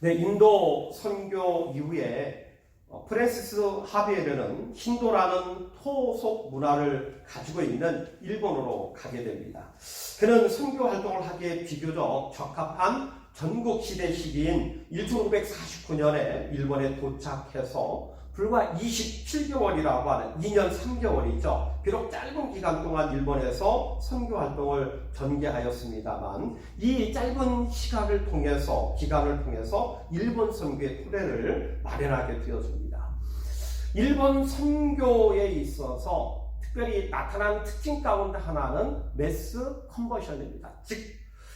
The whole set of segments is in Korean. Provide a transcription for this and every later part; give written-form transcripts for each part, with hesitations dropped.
네, 인도 선교 이후에 프랜시스 하비에르는 힌두라는 토속 문화를 가지고 있는 일본으로 가게 됩니다. 그는 선교 활동을 하기에 비교적 적합한 전국 시대 시기인 1949년에 일본에 도착해서 불과 27개월이라고 하는 2년 3개월이죠. 비록 짧은 기간 동안 일본에서 선교 활동을 전개하였습니다만 이 짧은 기간을 통해서 일본 선교의 토대를 마련하게 되어집니다. 일본 선교에 있어서 특별히 나타난 특징 가운데 하나는 매스 컨버션입니다. 즉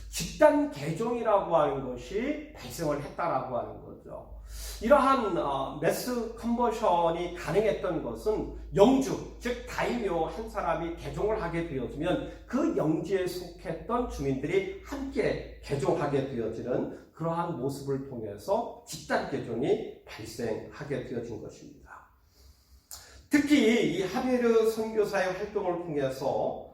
집단 개종이라고 하는 것이 발생을 했다라고 하는 거죠. 이러한 매스 컨버션이 가능했던 것은 영주, 즉 다이묘 한 사람이 개종을 하게 되어지면 그 영지에 속했던 주민들이 함께 개종하게 되어지는 그러한 모습을 통해서 집단 개종이 발생하게 되어진 것입니다. 특히 이 하베르 선교사의 활동을 통해서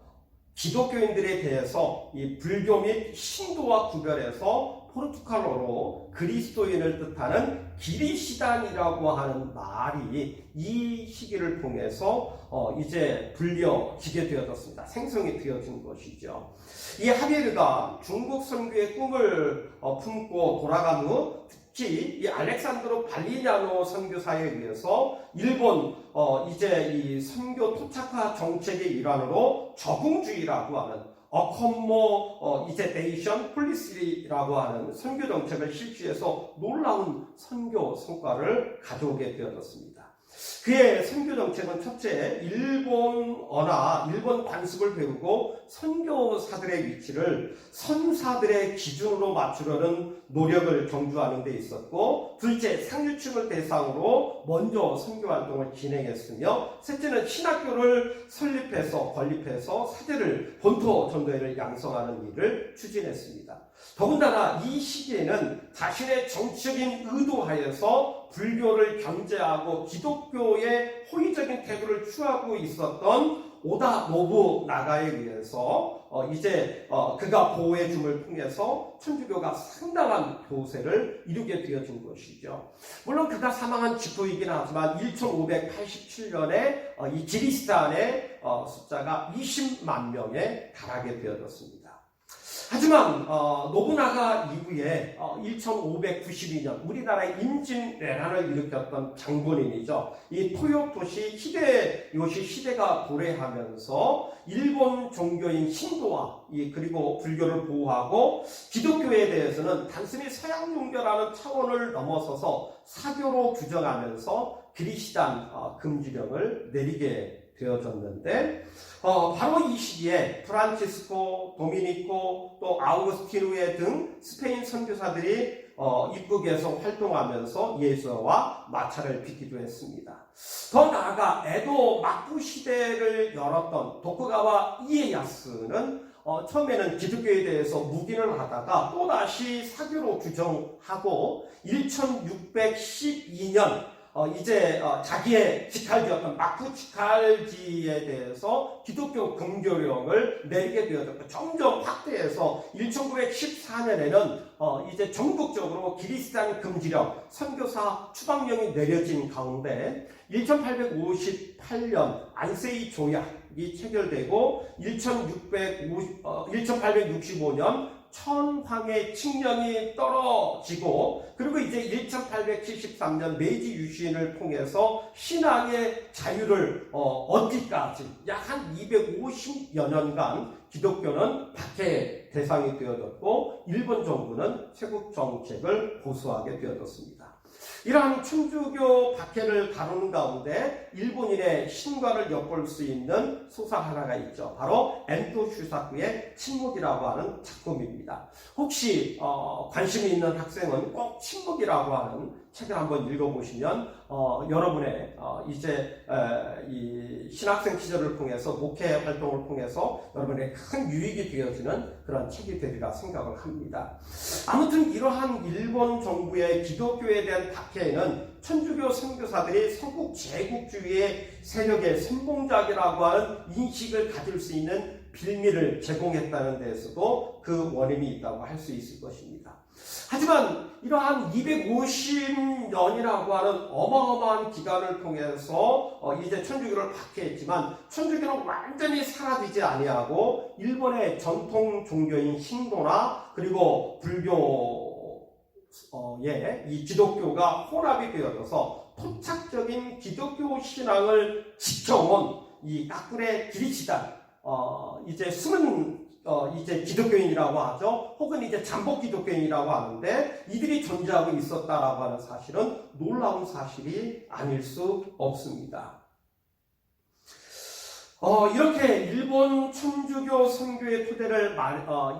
기독교인들에 대해서 이 불교 및 신도와 구별해서 포르투갈어로 그리스도인을 뜻하는 기리시단이라고 하는 말이 이 시기를 통해서 이제 불려지게 되어졌습니다. 생성이 되어진 것이죠. 이 하베르가 중국 선교의 꿈을 품고 돌아간 후 특히 이 알렉산드로 발리냐노 선교사에 의해서 일본 이제 이 선교 토착화 정책의 일환으로 적응주의라고 하는 어컴모이제데이션 폴리시라고 하는 선교 정책을 실시해서 놀라운 선교 성과를 가져오게 되어졌습니다. 그의 선교 정책은 첫째, 일본어나 일본 관습을 배우고 선교사들의 위치를 선사들의 기준으로 맞추려는 노력을 경주하는 데 있었고, 둘째, 상류층을 대상으로 먼저 선교 활동을 진행했으며, 셋째는 신학교를 건립해서 사제를 본토 전도회를 양성하는 일을 추진했습니다. 더군다나 이 시기에는 자신의 정치적인 의도하에서 불교를 견제하고 기독교의 호의적인 태도를 취하고 있었던 오다 노부나가에 의해서 그가 보호해줌을 통해서 천주교가 상당한 교세를 이루게 되어진 것이죠. 물론 그가 사망한 직후이긴 하지만 1587년에 이 기리스탄의 숫자가 20만 명에 달하게 되어졌습니다. 하지만 노부나가 이후에 1592년 우리나라의 임진왜란을 일으켰던 장본인이죠. 이 토요토시 히데요시 시대가 도래하면서 일본 종교인 신도와 그리고 불교를 보호하고 기독교에 대해서는 단순히 서양 종교라는 차원을 넘어서서 사교로 규정하면서 기리시단 금지령을 내리게 되어졌는데 바로 이 시기에 프란치스코, 도미니코, 또 아우구스티누에 등 스페인 선교사들이 입국에서 활동하면서 예수와 마차를 빚기도 했습니다. 더 나아가 에도 막부 시대를 열었던 도쿠가와 이에야스는 처음에는 기독교에 대해서 묵인을 하다가 또다시 사교로 규정하고 1612년 자기의 직할지였던 마쿠 직할지에 대해서 기독교 금교령을 내리게 되어졌고 점점 확대해서 1914년에는 이제 전국적으로 기리스탄 금지령, 선교사 추방령이 내려진 가운데 1858년 안세이 조약이 체결되고 1865년 천황의 칙령이 떨어지고 그리고 이제 1873년 메이지 유신을 통해서 신앙의 자유를 얻기까지 약 한 250여 년간 기독교는 박해 대상이 되어졌고 일본 정부는 세국 정책을 고수하게 되어졌습니다. 이러한 천주교 박해를 다루는 가운데 일본인의 신과를 엿볼 수 있는 소설 하나가 있죠. 바로 엔토 슈사쿠의 침묵이라고 하는 작품입니다. 혹시 관심이 있는 학생은 꼭 침묵이라고 하는 책을 한번 읽어보시면 여러분의 이 신학생 시절을 통해서 목회 활동을 통해서 여러분의 큰 유익이 되어지는 그런 책이 되리라 생각을 합니다. 아무튼 이러한 일본 정부의 기독교에 대한 박해에는 천주교 선교사들이 서국 제국주의의 세력의 선봉작이라고 하는 인식을 가질 수 있는 빌미를 제공했다는 데에서도 그 원인이 있다고 할 수 있을 것입니다. 하지만 이러한 250년이라고 하는 어마어마한 기간을 통해서 이제 천주교를 박해했지만 천주교는 완전히 사라지지 아니하고 일본의 전통 종교인 신도나 그리고 불교의 이 기독교가 혼합이 되어져서 토착적인 기독교 신앙을 지켜온 이 까꾸레 기리시단 이제 숨은 이제 기독교인이라고 하죠. 혹은 이제 잠복 기독교인이라고 하는데 이들이 존재하고 있었다라고 하는 사실은 놀라운 사실이 아닐 수 없습니다. 이렇게 일본 천주교 선교의 토대를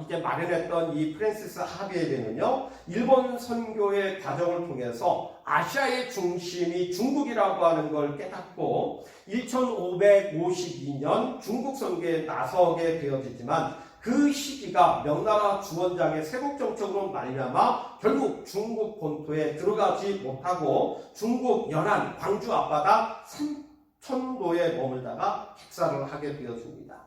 이제 마련했던 이 프랜시스 하비에르는요, 일본 선교의 과정을 통해서 아시아의 중심이 중국이라고 하는 걸 깨닫고 1552년 중국 선교에 나서게 되어지지만 그 시기가 명나라 주원장의 세국 정책으로 말미암아 결국 중국 본토에 들어가지 못하고 중국 연안 광주 앞바다 천도에 머물다가 식사를 하게 되었습니다.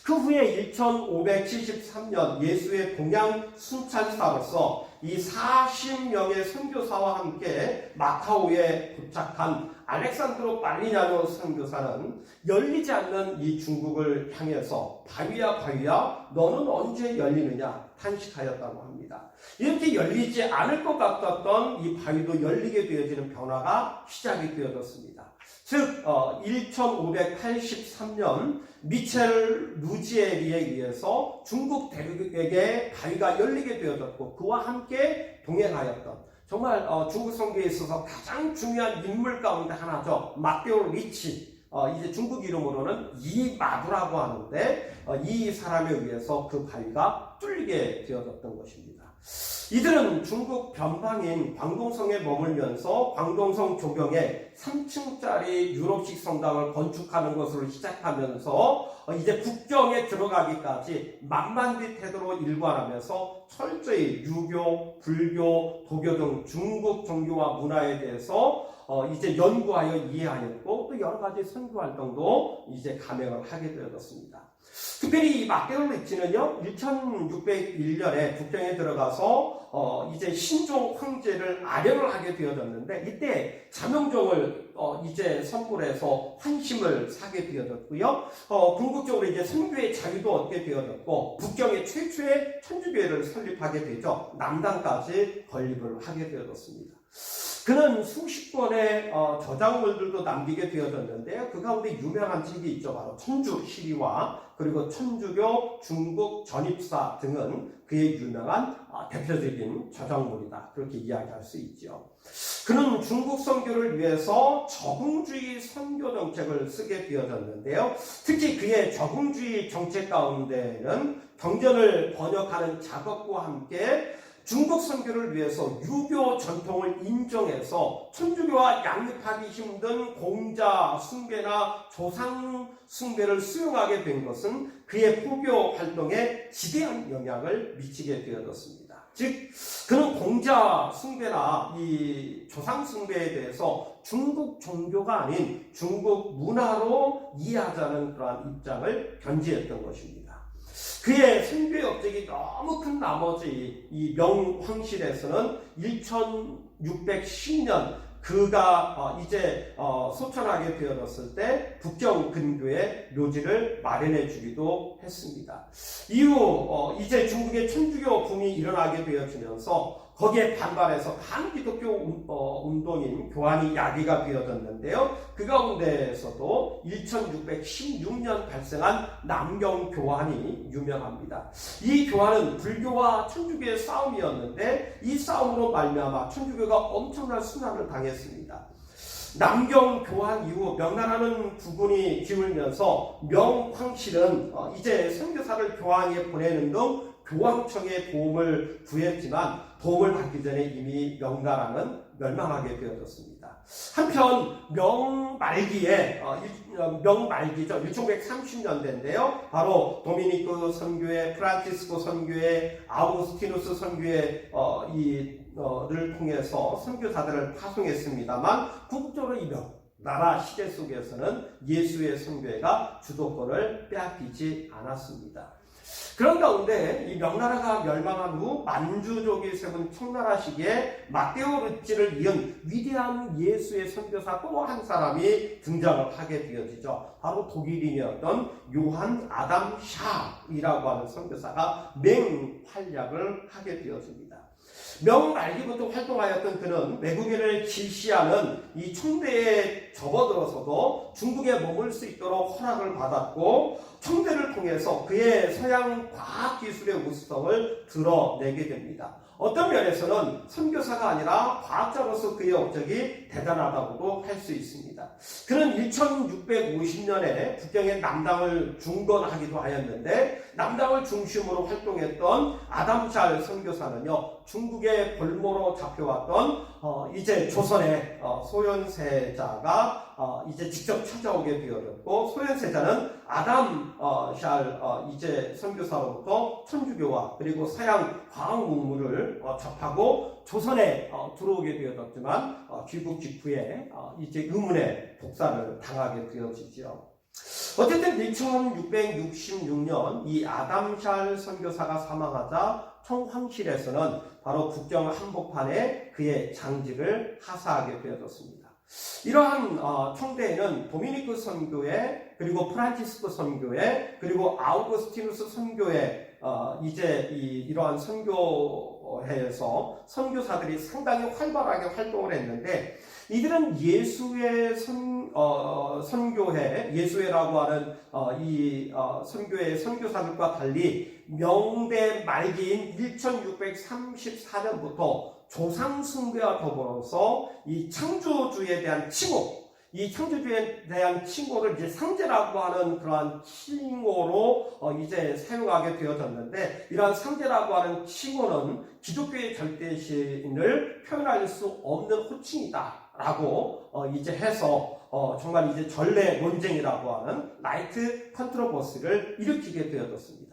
그 후에 1573년 예수의 동양 순찰사로서 이 40명의 선교사와 함께 마카오에 도착한 알렉산드로 빨리냐노 선교사는 열리지 않는 이 중국을 향해서 바위야 바위야 너는 언제 열리느냐 탄식하였다고 합니다. 이렇게 열리지 않을 것 같았던 이 바위도 열리게 되어지는 변화가 시작이 되어졌습니다. 즉 1583년 미첼 루지에리에 의해서 중국 대륙에게 바위가 열리게 되어졌고 그와 함께 동행하였던 정말 중국 선교에 있어서 가장 중요한 인물 가운데 하나죠. 마테오 리치, 이제 중국 이름으로는 이마두라고 하는데 이 사람에 의해서 그 바위가 뚫리게 되어졌던 것입니다. 이들은 중국 변방인 광동성에 머물면서 광동성 조경에 3층짜리 유럽식 성당을 건축하는 것으로 시작하면서 이제 국경에 들어가기까지 만만비 태도로 일관하면서 철저히 유교, 불교, 도교 등 중국 종교와 문화에 대해서 이제 연구하여 이해하였고 또 여러 가지 선교 활동도 이제 감행을 하게 되었습니다. 특별히 이 마테오 리치는요 1601년에 국경에 들어가서 이제 신종 황제를 아련을 하게 되어졌는데 이때 자명종을 이제 선물해서 환심을 사게 되어졌고요. 궁극적으로 이제 선교의 자유도 얻게 되어졌고 북경에 최초의 천주교회를 설립하게 되죠. 남단까지 건립을 하게 되어졌습니다. 그는 수십 권의 저작물들도 남기게 되어졌는데요. 그 가운데 유명한 책이 있죠. 바로 천주시리와 그리고 천주교 중국 전입사 등은 그의 유명한 대표적인 저작물이다. 그렇게 이야기할 수 있죠. 그는 중국 선교를 위해서 적응주의 선교 정책을 쓰게 되어졌는데요. 특히 그의 적응주의 정책 가운데는 경전을 번역하는 작업과 함께 중국 선교를 위해서 유교 전통을 인정해서 천주교와 양립하기 힘든 공자 숭배나 조상 숭배를 수용하게 된 것은 그의 포교 활동에 지대한 영향을 미치게 되어졌습니다. 즉 그는 공자 숭배나 이 조상 숭배에 대해서 중국 종교가 아닌 중국 문화로 이해하자는 그러한 입장을 견지했던 것입니다. 그의 선교의 업적이 너무 큰 나머지 이 명황실에서는 1610년 그가 이제 소천하게 되어졌을 때 북경 근교에 묘지를 마련해 주기도 했습니다. 이후 이제 중국의 천주교 붐이 일어나게 되어지면서 거기에 반발해서 반기독교 운동인 교환이 야기가 되어졌는데요. 그 가운데에서도 1616년 발생한 남경교환이 유명합니다. 이 교환은 불교와 천주교의 싸움이었는데 이 싸움으로 말미암아 천주교가 엄청난 순환을 당했습니다. 남경교환 이후 명나라는 부군이 기울면서 명황실은 이제 선교사를 교황에 보내는 등 교황청의 도움을 구했지만 도움을 받기 전에 이미 명나라는 멸망하게 되어졌습니다. 한편 명말기죠. 1630년대인데요. 바로 도미니크 선교회, 프란치스코 선교회, 아우구스티누스 선교회 를 통해서 선교사들을 파송했습니다만 궁극적으로 이 명나라 시대 속에서는 예수의 선교회가 주도권을 빼앗기지 않았습니다. 그런 가운데 이 명나라가 멸망한 후 만주족이 세운 청나라 시기에 마테오 루치를 이은 위대한 예수의 선교사 또 한 사람이 등장을 하게 되어지죠. 바로 독일인이었던 요한 아담 샤이라고 하는 선교사가 맹활약을 하게 되어집니다. 명 말기부터 활동하였던 그는 외국인을 질시하는 이 총대에 접어들어서도 중국에 머물 수 있도록 허락을 받았고, 총대를 통해서 그의 서양 과학기술의 우수성을 드러내게 됩니다. 어떤 면에서는 선교사가 아니라 과학자로서 그의 업적이 대단하다고도 할 수 있습니다. 그는 1650년에 북경의 남당을 중건하기도 하였는데, 남당을 중심으로 활동했던 아담샬 선교사는요, 중국의 볼모로 잡혀왔던 이제 조선의 소현세자가 이제 직접 찾아오게 되어졌고, 소현세자는 아담샬 이제 선교사로부터 천주교와 그리고 서양 과학 문물을 접하고 조선에 들어오게 되어졌지만 귀국 직후에 이제 의문의 독사를 당하게 되어지죠. 어쨌든 1666년 이 아담샬 선교사가 사망하자 청황실에서는 바로 국경 한복판에 그의 장직을 하사하게 되어졌습니다. 이러한 청대에는 도미니크 선교회, 그리고 프란치스코 선교회, 그리고 아우구스티누스 선교회, 이제 이러한 선교회에서 선교사들이 상당히 활발하게 활동을 했는데, 이들은 예수의 선교회, 예수회라고 하는 이 선교회 선교사들과 달리 명대 말기인 1634년부터 조상숭배와 더불어서 이 창조주에 대한 칭호, 이 창조주에 대한 칭호를 이제 상제라고 하는 그러한 칭호로 이제 사용하게 되어졌는데, 이러한 상제라고 하는 칭호는 기독교의 절대신을 표현할 수 없는 호칭이다라고 이제 해서 정말 이제 전례 논쟁이라고 하는 라이트 컨트로버시를 일으키게 되어졌습니다.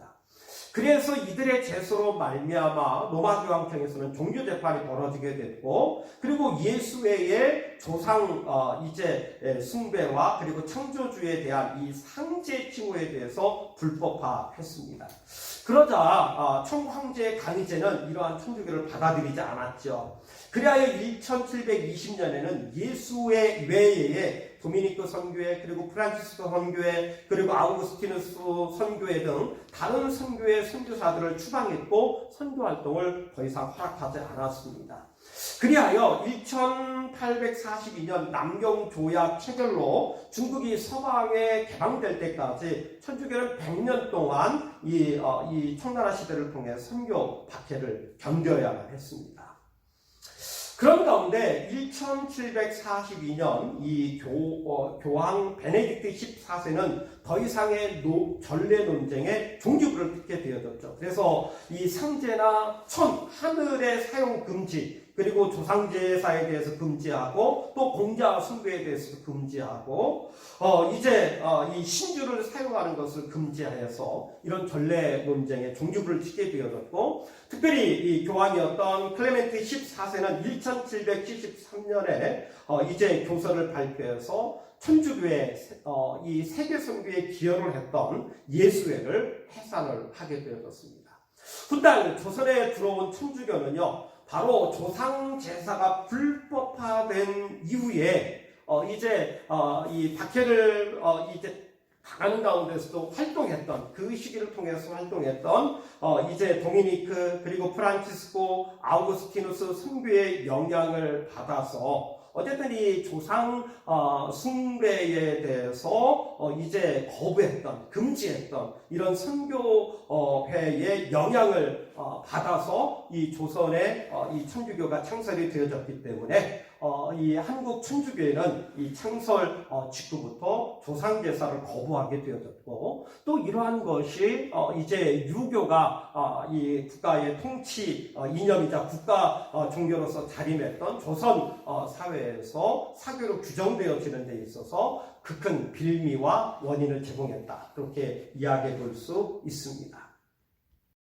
그래서 이들의 제소로 말미암아 로마 교황청에서는 종교 재판이 벌어지게 됐고, 그리고 예수회의 조상 이제 숭배와 그리고 창조주에 대한 이 상제 칭호에 대해서 불법화했습니다. 그러자 청황제 강희제는 이러한 천주교를 받아들이지 않았죠. 그리하여 1720년에는 예수의 외에 도미니크 선교회, 그리고 프란치스코 선교회, 그리고 아우구스티누스 선교회 등 다른 선교회 선교사들을 추방했고 선교 활동을 더 이상 허락하지 않았습니다. 그리하여 1842년 남경조약 체결로 중국이 서방에 개방될 때까지 천주교는 100년 동안 이 청나라 시대를 통해 선교 박해를 견뎌야만 했습니다. 그런 가운데 1742년 이 교황 베네딕트 14세는 더 이상의 전례 논쟁에 종지부를 찍게 되어졌죠. 그래서 이 상제나 천, 하늘의 사용 금지, 그리고 조상제사에 대해서 금지하고, 또 공자 숭배에 대해서도 금지하고, 이제 이 신주를 사용하는 것을 금지하여서 이런 전례 논쟁에 종지부를 찍게 되어졌고, 특별히 이 교황이었던 클레멘트 14세는 1773년에 이제 교서를 발표해서 천주교의 이 세계 선교에 기여를 했던 예수회를 해산을 하게 되어졌습니다. 훗날 조선에 들어온 천주교는요, 바로 조상 제사가 불법화된 이후에 이제 이 박해를 이제 당하는 가운데서도 활동했던, 그 시기를 통해서 활동했던 이제 도미니크, 그리고 프란치스코, 아우구스티누스 선교의 영향을 받아서 어쨌든 이 조상 숭배에 대해서 이제 거부했던, 금지했던 이런 선교회의 영향을 받아서 이 조선의 이 천주교가 창설이 되어졌기 때문에 이 한국 천주교회는 이 창설 직후부터 조상 제사를 거부하게 되어졌고, 또 이러한 것이 이제 유교가 이 국가의 통치 이념이자 국가 종교로서 자림했던 조선 사회에서 사교로 규정되어지는 데 있어서 그 큰 빌미와 원인을 제공했다, 그렇게 이야기해 볼 수 있습니다.